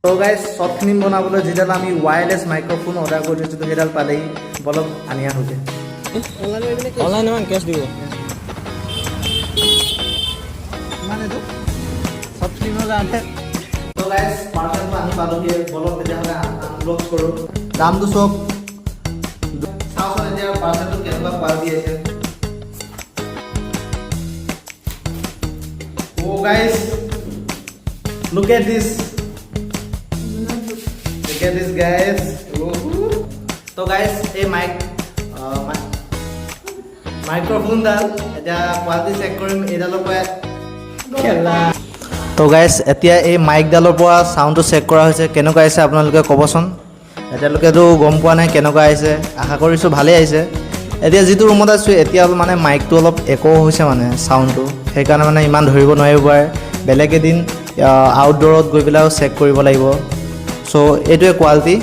তো guys short film বনাবলৈ যেডাল আমি ওয়্যাৰলেছ মাইক্ৰফোন অৰ্ডাৰ কৰি থৈছিলোঁ সেইডাল পালেহি বলক আনি আহোঁগৈ অনলাইন ইমান কেছ দিব মানেতো শর্ট ফিল্মৰ কাৰণে তো গাইজ পাৰ্চেলটো আনি পালোহি বলক তেতিয়াহ'লে আনবক্স কৰোঁ দামটো চাওক চাওঁচোন এতিয়া পাৰ্চেলটো কেনেকুৱা কোৱালিটি আছে Oh guys, look at this. Look at this guys. So guys, এই মাইক্ৰফোন ডাল এতিয়া কোৱালিটি চেক কৰিম এইডালৰ পৰা খেলা তো গাইজ এতিয়া এই মাইকডালৰ পৰা চাউণ্ডটো চেক কৰা হৈছে কেনেকুৱা আহিছে আপোনালোকে ক'বচোন এতিয়ালৈকেতো গম পোৱা নাই কেনেকুৱা আহিছে আশা কৰিছোঁ ভালেই আহিছে এতিয়া যিটো ৰুমত আছোঁ এতিয়া মানে মাইকটো অলপ একো হৈছে মানে চাউণ্ডটো সেইকাৰণে মানে ইমান ধৰিব নোৱাৰিব পাৰে বেলেগ এদিন আউটডোৰত গৈ পেলাইও চেক কৰিব লাগিব চ' এইটোৱে কোৱালিটি